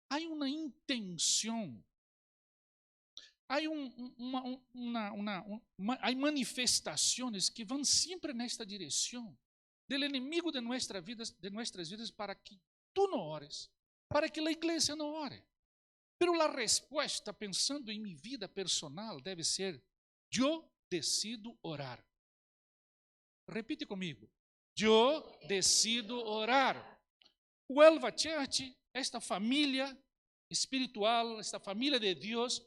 há uma intenção, há há manifestações que vão sempre nesta direção do inimigo de nossas vidas para que tu não ores, para que a igreja não ore. Pero a resposta, pensando em minha vida personal, deve ser: eu decido orar. Repite comigo: eu decido orar. O Elva Church, esta família espiritual, esta família de Deus,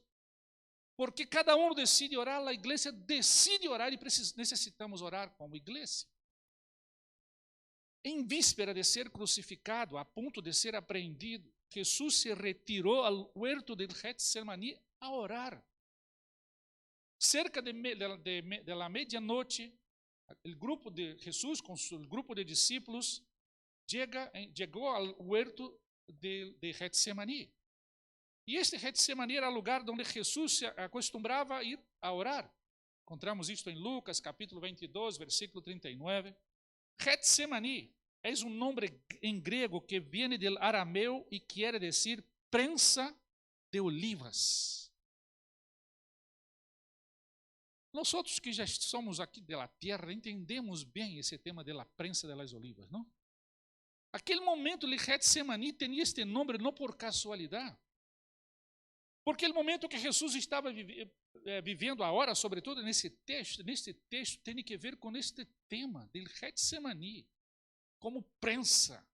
porque cada um decide orar, a igreja decide orar e necessitamos orar como igreja. Em víspera de ser crucificado, a ponto de ser apreendido, Jesus se retirou ao huerto de Getsemaní a orar. Cerca de la medianoche, o grupo de Jesus com o grupo de discípulos chegou ao huerto de Getsemaní. E este Getsemaní era o lugar onde Jesus se acostumava a ir a orar. Encontramos isto em Lucas, capítulo 22, versículo 39. Getsemaní é um nome em grego que vem do arameu e quer dizer prensa de olivas. Nós outros que já somos aqui da terra entendemos bem esse tema da prensa das olivas, não? Aquele momento de Getsemaní tinha este nome não por casualidade. Porque o momento que Jesus estava vivendo agora, sobretudo nesse texto tem que ver com este tema de Getsemaní, como prensa.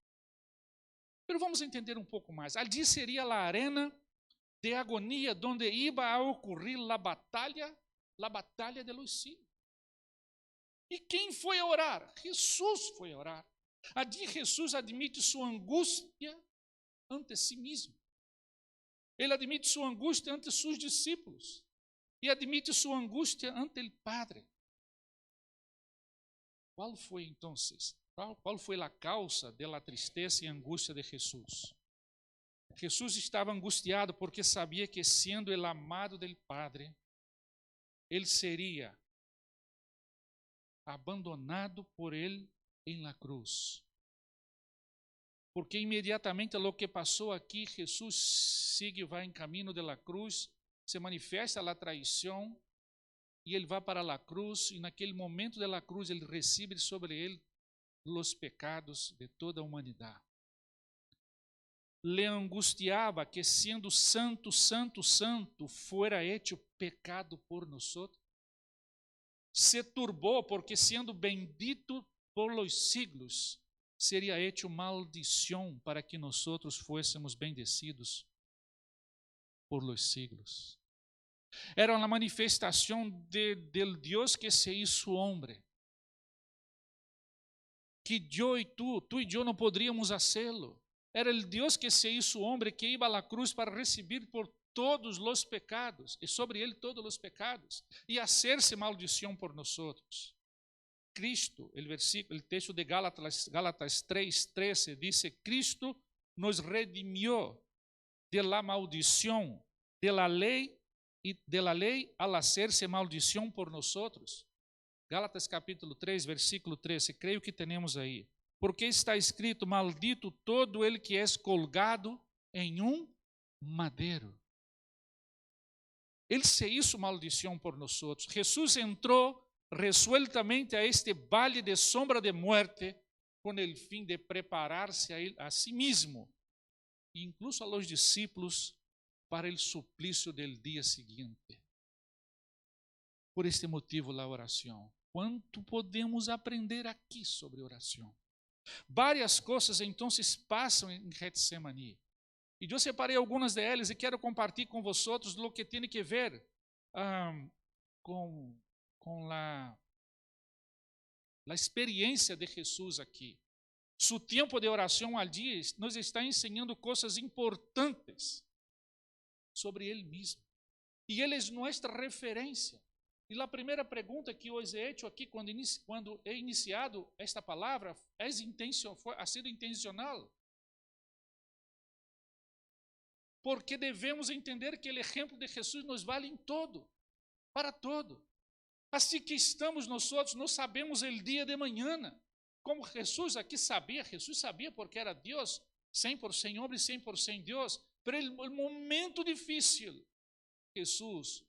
Mas vamos entender um pouco mais. Ali seria a arena de agonia, onde iba a ocorrer a batalha de los siglos. E quem foi a orar? Jesus foi a orar. Ali Jesus admite sua angústia ante si mesmo. Ele admite sua angústia ante seus discípulos. E admite sua angústia ante o Padre. Qual foi, então, qual foi a causa da tristeza e angústia de Jesus? Jesus estava angustiado porque sabia que, sendo el amado del Padre, ele seria abandonado por ele em la cruz. Porque imediatamente a lo que passou aqui, Jesus sigue, vai em caminho de la cruz, se manifesta a traição, e ele vai para a cruz, e naquele momento de la cruz ele recebe sobre ele os pecados de toda a humanidade. Le angustiava que, sendo santo, santo, santo, fuera hecho pecado por nosotros. Se turbou porque, sendo bendito por los siglos, seria hecho maldição para que nosotros fuésemos bendecidos por los siglos. Era uma manifestação del Deus que se hizo hombre. Que eu e tu e eu não poderíamos hacerlo. Era o Deus que se hizo hombre, que iba a la cruz para receber por todos os pecados, e sobre ele todos os pecados, e hacerse maldição por nosotros. Cristo, el texto de Gálatas 3:13 dice: Cristo nos redimió de la maldición de la ley al hacerse maldición por nosotros. Gálatas capítulo 3, versículo 13, creio que temos aí. Porque está escrito: maldito todo ele que é colgado em madeiro. Ele se hizo maldição por nós. Jesus entrou resueltamente a este vale de sombra de muerte com o fim de preparar-se a si mesmo e incluso a los discípulos para o suplício del dia seguinte. Por este motivo, a oração. Quanto podemos aprender aqui sobre oração? Várias coisas então se passam em Getsemaní. E eu separei algumas delas e quero compartilhar com vocês o que tem que ver com a experiência de Jesus aqui. Su tempo de oração ali nos está ensinando coisas importantes sobre ele mesmo. E ele é nossa referência. E a primeira pergunta que hoje é hecho aqui, quando é iniciado esta palavra, ha sido intencional. Porque devemos entender que o exemplo de Jesus nos vale em todo, para todo. Assim que estamos nós sabemos o dia de manhã. Como Jesus aqui sabia, Jesus sabia porque era Deus, 100% homem e 100% Deus, Para o momento difícil, Jesús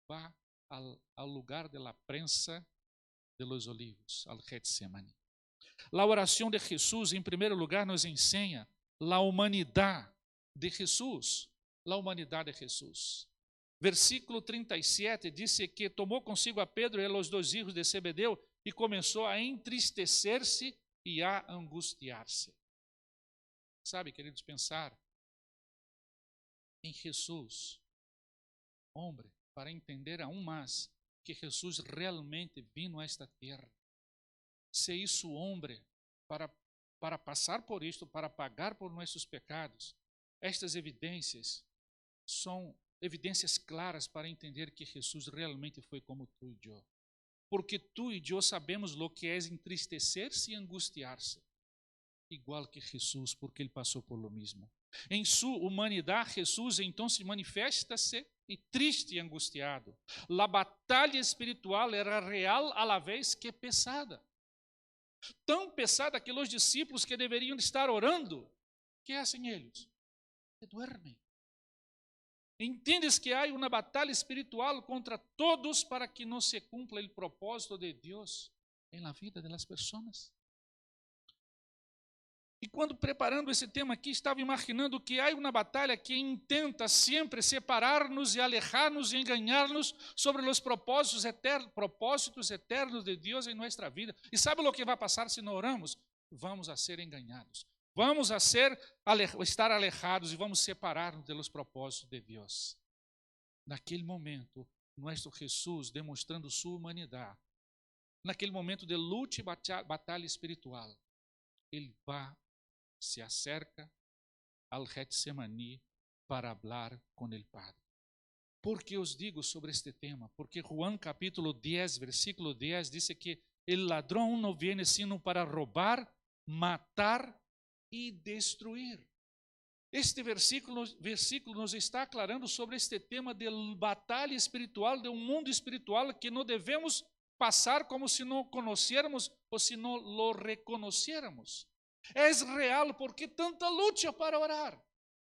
va al lugar de la prensa de los olivos, al Getsemani. La oração de Jesús, em primeiro lugar, nos ensina a humanidade de Jesús. A humanidade de Jesús. Versículo 37 diz que tomou consigo a Pedro e a los dois filhos de Zebedeu e começou a entristecer-se e a angustiar-se. Sabe, queridos, pensar em Jesus, homem, para entender aún mais que Jesus realmente vino a esta terra. Se hizo homem para passar por isto, para pagar por nossos pecados. Estas evidências são evidências claras para entender que Jesus realmente foi como tu e eu. Porque tu e eu sabemos lo que é entristecer-se e angustiar-se. Igual que Jesus, porque ele passou por lo mesmo. Em sua humanidade, Jesus então se manifesta-se e triste e angustiado. A batalha espiritual era real a la vez que pesada. Tão pesada que os discípulos que deveriam estar orando, que hacen eles? Que duermem. Entendes que há uma batalha espiritual contra todos para que não se cumpla o propósito de Deus em la vida das pessoas. E quando preparando esse tema aqui, estava imaginando que há uma batalha que intenta sempre separar-nos e alejar-nos e enganar-nos sobre os propósitos eternos de Deus em nossa vida. E sabe o que vai passar se não oramos? Vamos a ser enganados. Vamos a estar alejados e vamos separar-nos dos propósitos de Deus. Naquele momento, nosso Jesus, demonstrando sua humanidade, naquele momento de luta e batalha espiritual, ele se acerca ao Getsemani para falar com o Padre. Por que os digo sobre este tema? Porque Juan capítulo 10, versículo 10, diz que o ladrão não viene sino para roubar, matar e destruir. Este versículo nos está aclarando sobre este tema de batalha espiritual, de um mundo espiritual que não devemos passar como se não conhecêramos ou se não lo reconhecêramos. É real, por que tanta luta para orar?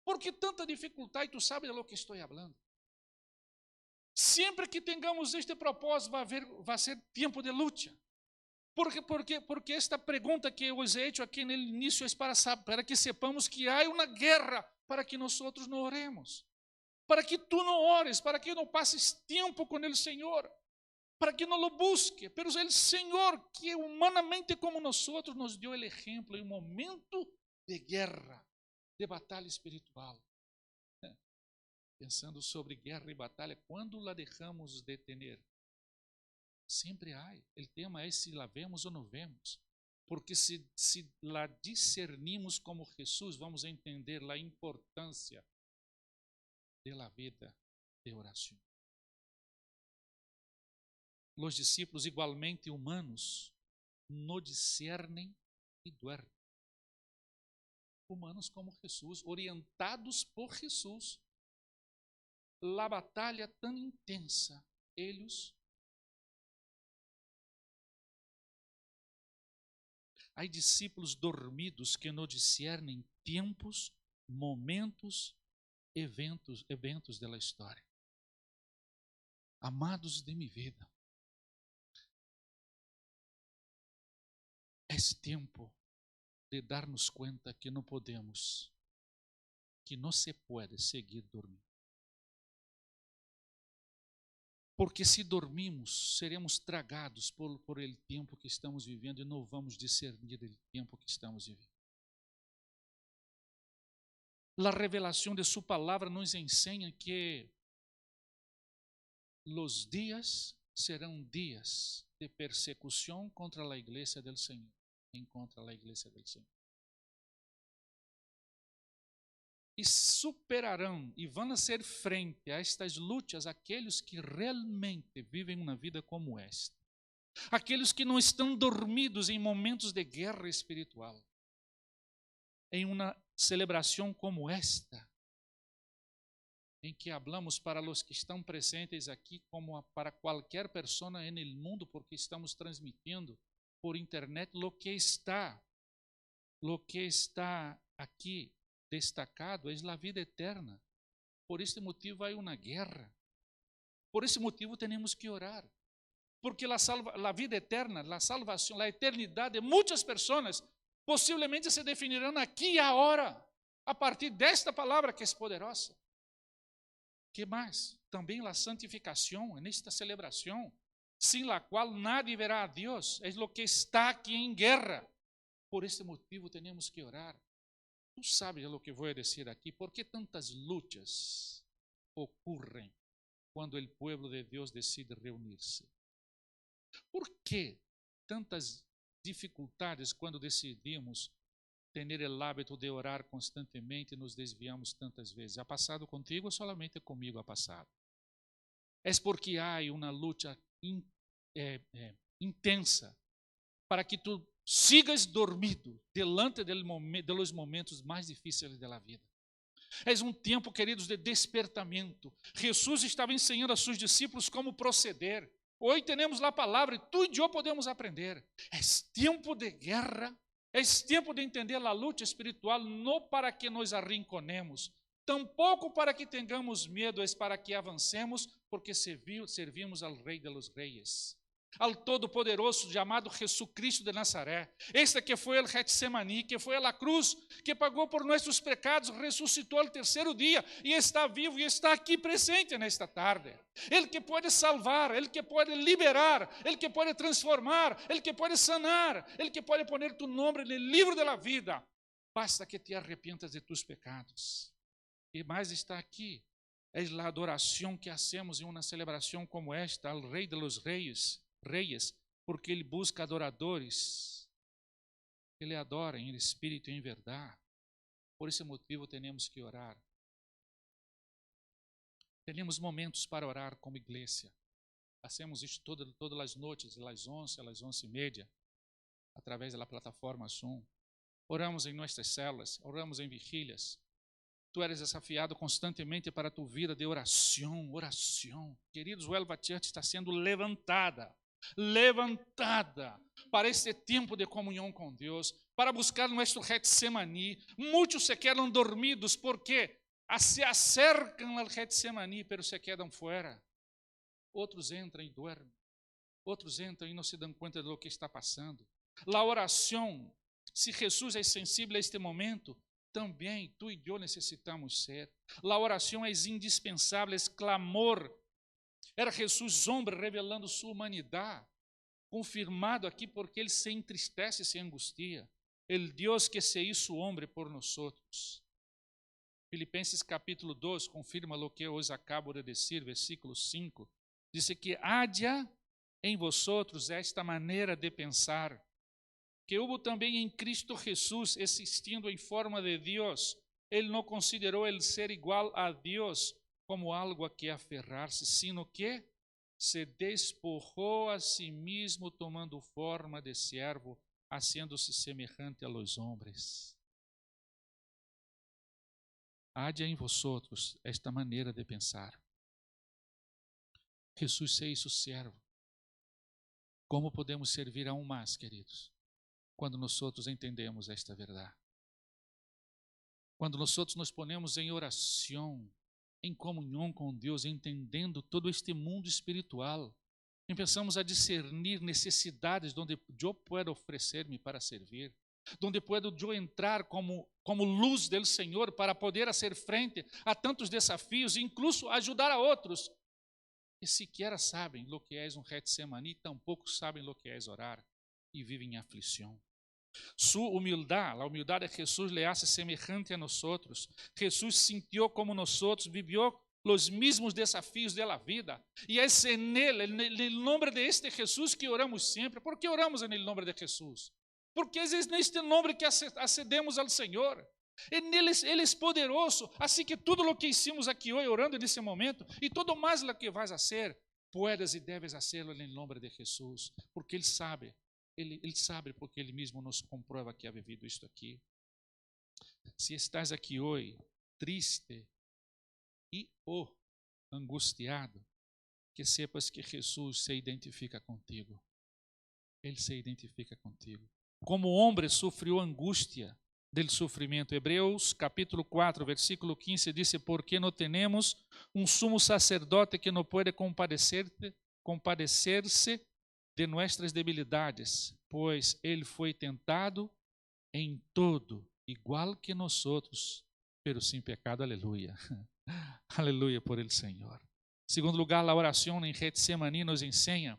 Por que tanta dificuldade? E tu sabes de lo que estou falando. Sempre que tengamos este propósito, vai ser tempo de luta. Porque esta pergunta que eu he hecho aqui no início é para que sepamos que há uma guerra para que nós não oremos. Para que tu não ores, para que não passes tempo com o Senhor. Para que não lo busque, pero o Senhor, que humanamente como nós nos deu o exemplo em um momento de guerra, de batalha espiritual. Pensando sobre guerra e batalha, quando la deixamos de ter? Sempre há. O tema é se la vemos ou não vemos. Porque se la discernimos como Jesus, vamos entender a importância da vida de oração. Os discípulos, igualmente humanos, não discernem e dormem. Humanos como Jesus, orientados por Jesus. A batalha tão intensa, eles. Há discípulos dormidos que não discernem tempos, momentos, eventos da história. Amados de minha vida, é tempo de dar-nos conta que não podemos, que não se pode seguir dormindo. Porque se dormimos, seremos tragados por el tempo que estamos vivendo e não vamos discernir o tempo que estamos vivendo. A revelação de sua palavra nos ensina que os dias serão dias de persecução contra a igreja do Senhor, contra a igreja do Senhor. E superarão e vão ser frente a estas lutas aqueles que realmente vivem uma vida como esta. Aqueles que não estão dormidos em momentos de guerra espiritual. Em uma celebração como esta, em que hablamos para os que estão presentes aqui, como para qualquer pessoa no mundo, porque estamos transmitindo por internet lo que está aqui destacado é a vida eterna. Por este motivo há uma guerra. Por esse motivo temos que orar. Porque a vida eterna, a salvação, a eternidade de muitas pessoas possivelmente se definirão aqui e agora, a partir desta palavra que é poderosa. Que mais? Também a santificação, nesta celebração, sem a qual nadie verá a Deus, é o que está aqui em guerra. Por este motivo temos que orar. Tu sabes o que vou dizer aqui, por que tantas lutas ocorrem quando o povo de Deus decide reunir-se? Por que tantas dificuldades quando decidimos ter o hábito de orar constantemente e nos desviamos tantas vezes? Ha passado contigo ou solamente comigo ha passado? É porque há uma luta intensa para que tu sigas dormido delante de los momentos mais difíceis da vida. É um tempo, queridos, de despertamento. Jesus estava ensinando a seus discípulos como proceder. Hoje temos a palavra e tu e eu podemos aprender. É tempo de guerra, é tempo de entender a luta espiritual, não para que nos arrinconemos, tampouco para que tenhamos medo, é para que avancemos, porque servimos ao Rei dos Reis, ao Todo-Poderoso chamado Jesus Cristo de Nazaré. Este que foi o Getsemaní, que foi a cruz, que pagou por nossos pecados, ressuscitou ao terceiro dia e está vivo e está aqui presente nesta tarde. Ele que pode salvar, Ele que pode liberar, Ele que pode transformar, Ele que pode sanar, Ele que pode poner tu nome no livro da vida. Basta que te arrepientas de tus pecados. E mais está aqui, é a adoração que hacemos em uma celebração como esta, ao Rei dos Reis, porque Ele busca adoradores, Ele adora em espírito e em verdade. Por esse motivo temos que orar. Temos momentos para orar como igreja. Hacemos isso todas as noites, às 11, às 11:30, através da plataforma Zoom. Oramos em nossas celas, oramos em vigílias. Tu eres desafiado constantemente para a tua vida de oração. Queridos, o Elva Church está sendo levantada para este tempo de comunhão com Deus, para buscar nosso Getsemaní. Muitos se quedam dormidos porque se acercam ao Getsemaní, pero se quedam fora. Outros entram e dormem. Outros entram e não se dão conta do que está passando. A oração, se Jesus é sensível a este momento, também tu e eu necessitamos ser. A oração é indispensável, é clamor. Era Jesus homem revelando sua humanidade, confirmado aqui porque ele se entristece, se angustia. El Deus que se hizo homem por nós outros. Filipenses capítulo 2 confirma o que eu os acabo de dizer, versículo 5. Diz que haja em vosotros esta maneira de pensar, que houve também em Cristo Jesus, existindo em forma de Deus, ele não considerou ele ser igual a Deus como algo a que aferrar-se, sino que se despojou a si mesmo, tomando forma de servo, haciendo-se semejante a los hombres. Haja em vosotros esta maneira de pensar. Jesus se hizo servo. Como podemos servir a um mais, queridos? Quando nós outros entendemos esta verdade. Quando nós outros nos ponemos em oração, em comunhão com Deus, entendendo todo este mundo espiritual, começamos a discernir necessidades onde eu posso oferecer-me para servir, onde posso eu entrar como luz do Senhor para poder fazer frente a tantos desafios e incluso ajudar a outros que sequer sabem o que é um Getsemaní, tampouco sabem o que é orar e vivem em aflição. Sua humildade, a humildade de Jesus le hace semejante a nós. Jesus sentiu como nós, vivió os mesmos desafios da vida. E é nele, no nome de este Jesus que oramos sempre. ¿Por que oramos no nome de Jesus? Porque é neste nome que acedemos ao Senhor. Ele é poderoso. Assim que tudo o que hicimos aqui hoje, orando nesse momento, e todo mais o que vais fazer, puedes e deves hacerlo no nome de Jesus. Porque Ele sabe. Ele sabe porque Ele mesmo nos comprova que ha vivido isto aqui. Se estás aqui hoje triste e angustiado, que sepas que Jesus se identifica contigo. Ele se identifica contigo. Como homem sofreu angústia del sufrimiento. Hebreos capítulo 4, versículo 15 dice, porque no tenemos un sumo sacerdote que no puede compadecerse de nuestras debilidades, pues él fue tentado en todo, igual que nosotros, pero sin pecado. Aleluya. Aleluya por el Señor. En segundo lugar, la oración en Getsemaní nos enseña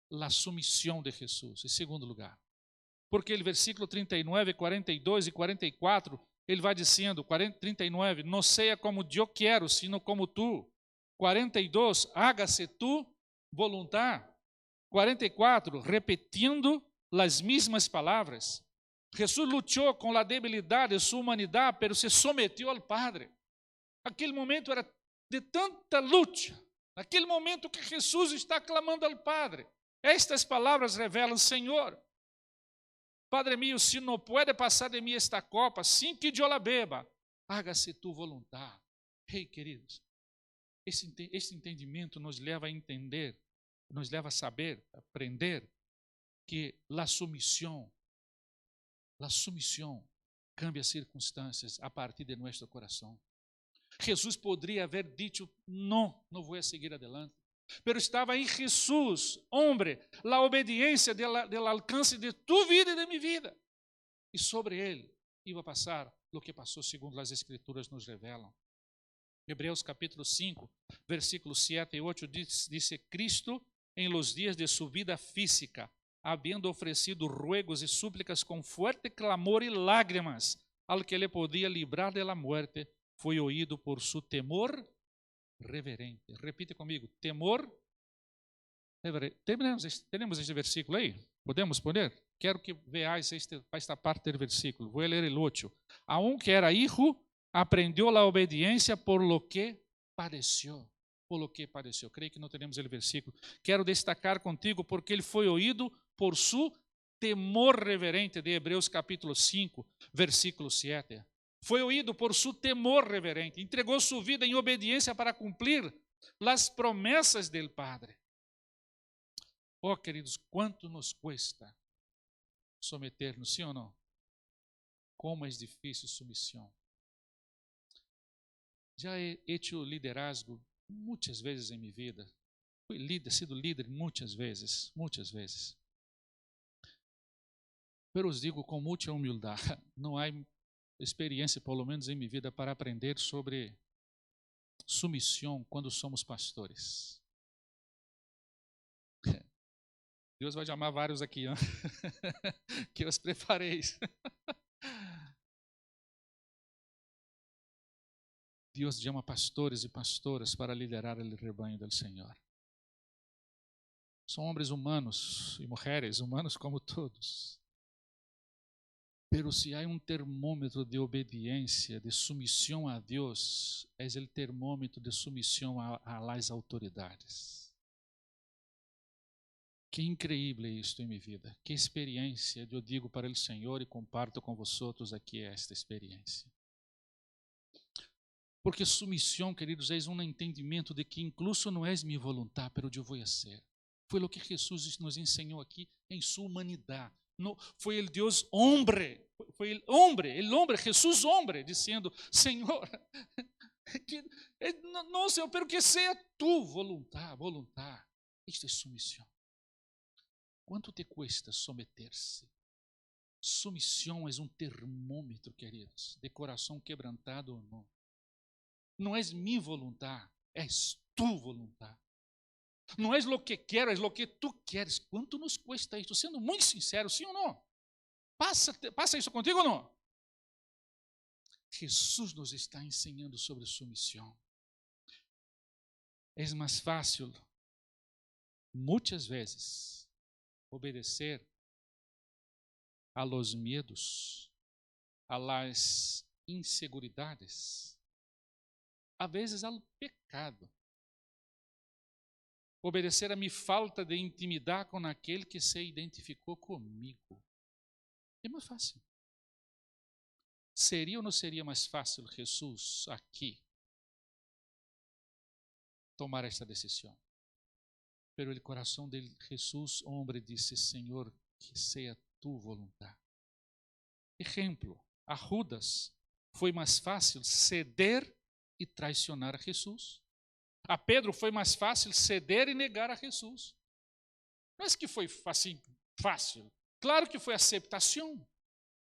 la sumisión de Jesús. En segundo lugar, porque el versículo 39, 42 e 44, ele vai dizendo, 39, não seja como eu quero, sino como tu. 42, hágase tu voluntad. 44, repetindo as mesmas palavras. Jesús luchou com a debilidade de sua humanidade, pero se someteu ao Padre. Aquele momento era de tanta luta. Naquele momento que Jesus está clamando ao Padre. Estas palavras revelam, Senhor, Padre mío, se não pode passar de mim esta copa, sem que eu la beba, hágase tu voluntad. Hey, queridos, esse entendimento nos leva a entender, nos leva a saber, a aprender que a submissão cambia as circunstâncias a partir de nosso coração. Jesus poderia haver dito, não vou seguir adelante. Pero estava em Jesús, hombre, a obediência del alcance de tu vida e de minha vida. E sobre ele iba a passar o que passou, segundo as Escrituras nos revelam. Hebreus capítulo 5, versículos 7 e 8 diz Cristo, em los dias de sua vida física, havendo oferecido ruegos e súplicas com fuerte clamor e lágrimas, al que le podia livrar de la muerte, foi oído por su temor reverente. Repite comigo, temor reverente. Temos este versículo aí? Podemos poner? Quero que veáis esta parte do versículo. Vou ler el 8. Aunque era hijo, aprendeu a obediência por lo que padeció. Por lo que padeció. Creio que não teremos o versículo. Quero destacar contigo porque ele foi oído por su temor reverente, de Hebreus capítulo 5, versículo 7. Foi oído por su temor reverente, entregou sua vida em obediência para cumprir as promessas del Padre. Oh, queridos, quanto nos cuesta someter-nos, sim ou não? Como é difícil submissão. Já he hecho liderazgo muitas vezes em minha vida. Fui sido líder muitas vezes. Pero os digo com muita humildade, não há experiência, pelo menos em minha vida, para aprender sobre submissão quando somos pastores. Deus vai chamar vários aqui, que eu os preparei. Deus chama pastores e pastoras para liderar o rebanho do Senhor. São homens humanos e mulheres humanos como todos. Pero se há termômetro de obediência, de submissão a Deus, é o termômetro de submissão a las autoridades. Que incrível é isto em minha vida. Que experiência eu digo para o Senhor e comparto com vosotros aqui esta experiência. Porque submissão, queridos, é entendimento de que incluso não é minha vontade, pero eu vou ser. Foi o que Jesus nos ensinou aqui em sua humanidade. No, foi o Deus hombre, foi o hombre, Jesus hombre, dizendo, Senhor, não, Senhor, pero que seja tu voluntad. Isto é submissão. Quanto te cuesta someter-se? Submissão é termômetro, queridos, de coração quebrantado ou não. Não és minha vontade, és tu vontade. Não és lo que quero, és lo que tu queres. Quanto nos cuesta isso? Sendo muito sincero, sim ou não? Passa isso contigo ou não? Jesus nos está ensinando sobre submissão. É mais fácil, muitas vezes, obedecer a los medos, a las inseguridades, a vezes ao pecado. Obedecer a minha falta de intimidade com aquele que se identificou comigo. É mais fácil. Seria ou não seria mais fácil Jesus aqui tomar esta decisão? Pero o coração de Jesus, homem, disse, Senhor, que seja tu vontade. Exemplo, a Judas foi mais fácil ceder e traicionar a Jesus. A Pedro foi mais fácil ceder e negar a Jesus. Não é que foi assim, fácil. Claro que foi aceitação.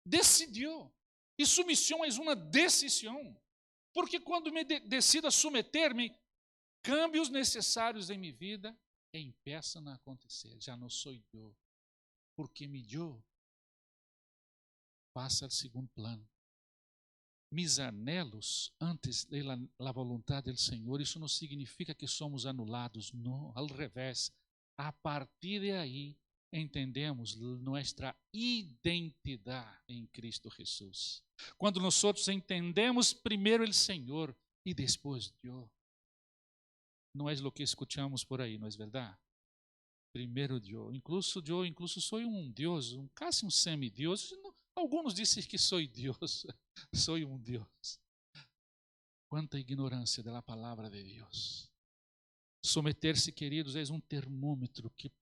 Decidiu. E submissão é uma decisão. Porque quando me decido a submeter-me, câmbios necessários em minha vida começam a acontecer. Já não sou eu. Porque me eu passa ao segundo plano. Mis anhelos antes da vontade do Senhor, isso não significa que somos anulados, não, ao revés. A partir de aí, entendemos nossa identidade em Cristo Jesus. Quando nós entendemos primeiro o Senhor e depois Deus. Não é o que escutamos por aí, não é verdade? Primeiro Deus. Incluso sou Deus, quase semideus. Alguns dizem que sou Deus. Sou Deus. Quanta ignorância da palavra de Deus. Someter-se, queridos, é termômetro que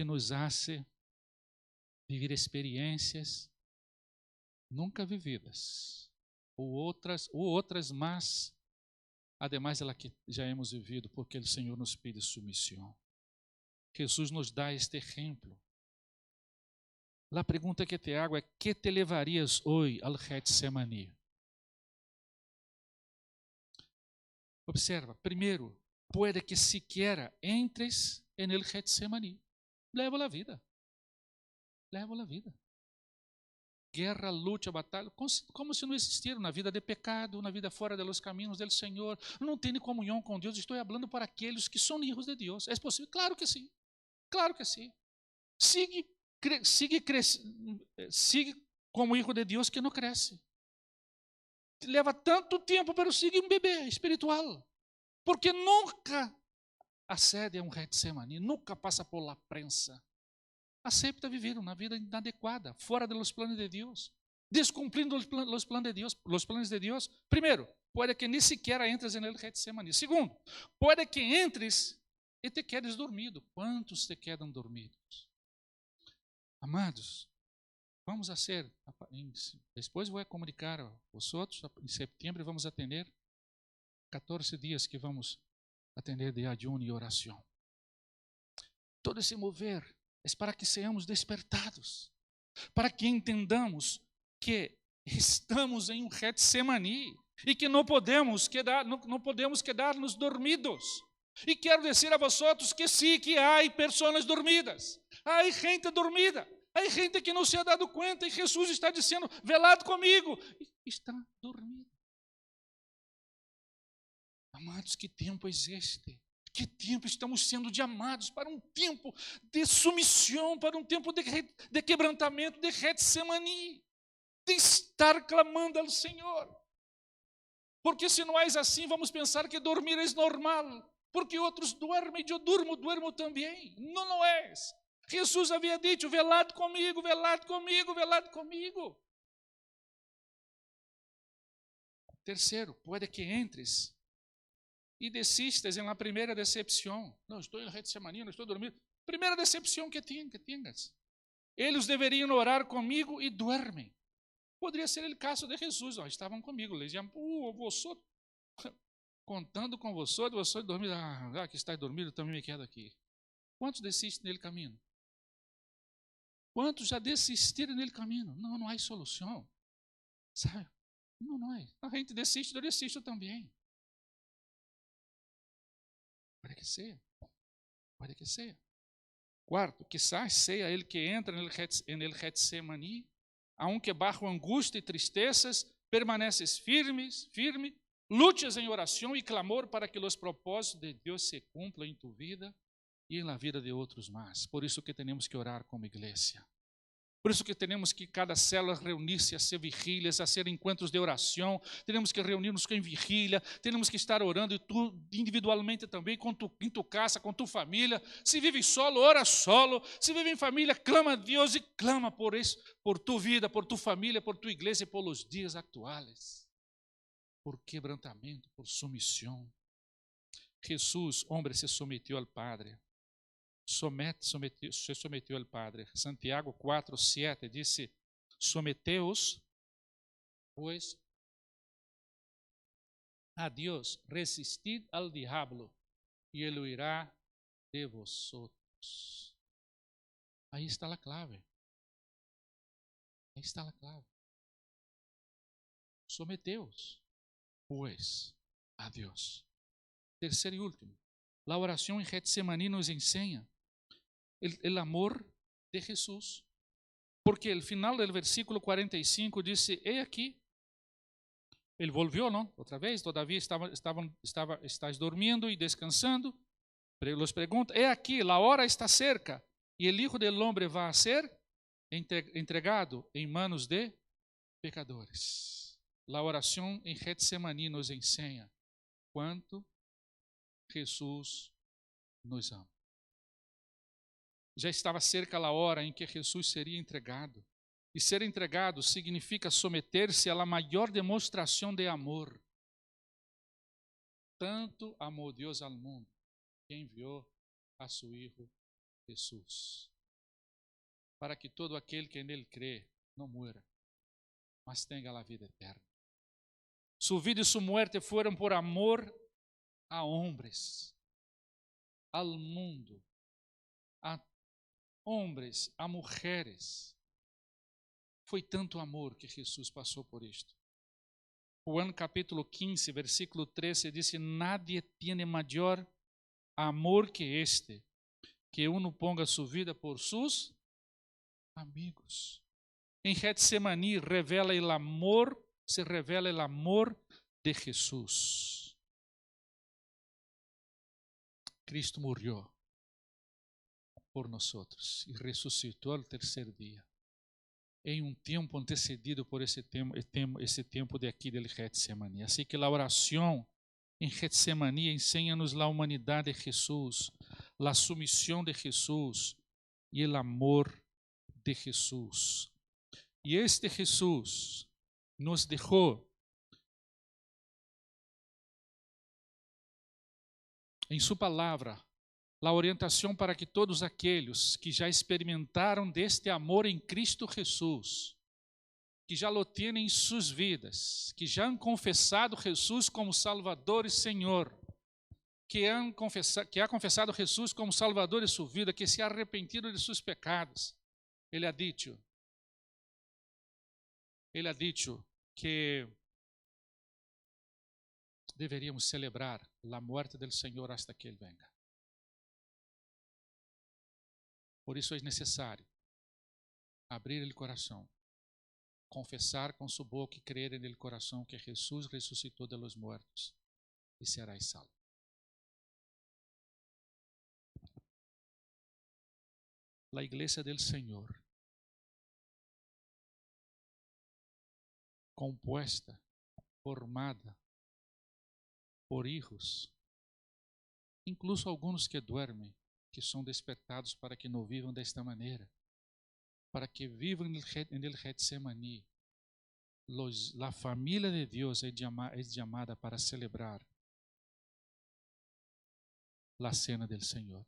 nos hace viver experiências nunca vividas, ou outras, mas ademais da que já hemos vivido, porque o Senhor nos pede submissão. Jesus nos dá este exemplo. A pergunta que te hago é: que te levarias hoje ao Getsemaní? Observa, primeiro, pode que siquiera entres en el Getsemaní. Leva a vida. Leva a vida. Guerra, luta, batalha, como se não existiram na vida de pecado, na vida fora dos caminhos do Senhor. Não tem comunhão com Deus. Estou falando para aqueles que são filhos de Deus. É possível? Claro que sim. Claro que sim. Sigue como filho de Deus que não cresce. Leva tanto tempo para seguir um bebê espiritual. Porque nunca acede a um Getsemaní, nunca passa por la prensa. Aceita viver uma vida inadequada, fora dos planos de Deus, descumprindo os planos de Deus. Os planos de Deus, primeiro, pode que nem sequer entres no Getsemaní. Segundo, pode que entres e te quedes dormido. Quantos te quedam dormidos? Amados, vamos fazer, depois vou comunicar a vocês, em setembro vamos atender 14 dias que vamos atender de ayuno e oração. Todo esse mover é para que sejamos despertados, para que entendamos que estamos em um Getsemaní e que não podemos quedar-nos dormidos. E quero dizer a vocês que sim, que há pessoas dormidas, há gente dormida, há gente que não se ha dado conta e Jesus está dizendo: velado comigo, está dormido. Amados, que tempo é este? Que tempo estamos sendo chamados para um tempo de submissão, para um tempo de quebrantamento, de Getsemaní, de estar clamando ao Senhor. Porque se não é assim, vamos pensar que dormir é normal, porque outros dormem, eu durmo também. Não é. Jesus havia dito: velado comigo, velado comigo, velado comigo. Terceiro, pode que entres e desistas em la primeira decepção. Não, estou em Getsemaní, não estou dormindo. Primeira decepção que tenhas. Eles deveriam orar comigo e dormem. Poderia ser o caso de Jesus. Estavam comigo, eles diziam: você, contando com você dormindo. Que está dormindo, também me quedo aqui. Quantos desistem nele caminho? Quantos já desistiram nele caminho? Não há solução. Sabe? Não é. A gente desiste, eu desisto também. Pode que seja. Quarto, quizás seja ele que entra no Getsemaní, aunque bajo angústia e tristezas, permaneces firme, lutas em oração e clamor para que os propósitos de Deus se cumpram em tu vida e na vida de outros mais. Por isso que temos que orar como igreja. Por isso que temos que cada célula reunir-se a ser vigílias, a ser encontros de oração. Temos que reunir-nos em vigília, temos que estar orando, e tu individualmente também, em tu casa, com tu família. Se vive solo, ora solo. Se vive em família, clama a Deus e clama por isso, por tu vida, por tu família, por tu igreja e por os dias atuais. Por quebrantamento, por submissão. Jesus, homem, se submeteu ao Padre. Se someteu ao Padre. Santiago 4:7 disse: someteos, pues, a Dios, resistid al diablo, y él huirá de vosotros. Ahí está la clave. Ahí está la clave. Someteos, pues, a Dios. Terceiro e último, la oración en Getsemaní nos enseña el amor de Jesús. Porque el final del versículo 45 dice, he aquí, ele volvió, ¿no? Outra vez, todavía estáis dormindo e descansando. Los pregunta, he aquí, la hora está cerca, e el Hijo del Hombre va a ser entregado em manos de pecadores. La oración en Getsemaní nos enseña quanto Jesus nos ama. Já estava cerca a hora em que Jesus seria entregado. E ser entregado significa someter-se à maior demonstração de amor. Tanto amou Deus ao mundo, que enviou a seu Filho Jesus, para que todo aquele que nele crê não muera, mas tenha a vida eterna. Sua vida e sua muerte foram por amor a homens, ao mundo, a homens, a mulheres. Foi tanto amor que Jesus passou por isto. Juan capítulo 15, versículo 13 diz: nadie tiene maior amor que este, que uno ponga sua vida por sus amigos. Em Getsemaní se revela o amor de Jesus. Cristo morreu por nós e ressuscitou ao terceiro dia, em um tempo antecedido por esse tempo de aqui del Getsemaní. Assim que a oração em Getsemaní ensina-nos a humanidade de Jesus, a submissão de Jesus e o amor de Jesus. E este Jesus nos deixou em sua palavra a orientação para que todos aqueles que já experimentaram deste amor em Cristo Jesus, que já lo têm em suas vidas, que já han confessado Jesus como Salvador e Senhor, que ha confessado Jesus como Salvador de sua vida, que se ha arrependido de seus pecados, Ele ha dicho que deveríamos celebrar a morte do Senhor hasta que Ele venga. Por isso é necessário abrir o coração, confessar com sua boca e crer no coração que Jesus ressuscitou de los muertos e serás salvo. A igreja del Senhor, compuesta, formada por hijos, incluso alguns que duermem, que são despertados para que não vivam desta maneira, para que vivam en el Getsemaní. La família de Deus é chamada para celebrar a cena del Senhor.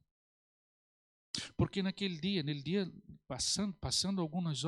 Porque naquele dia, passando algumas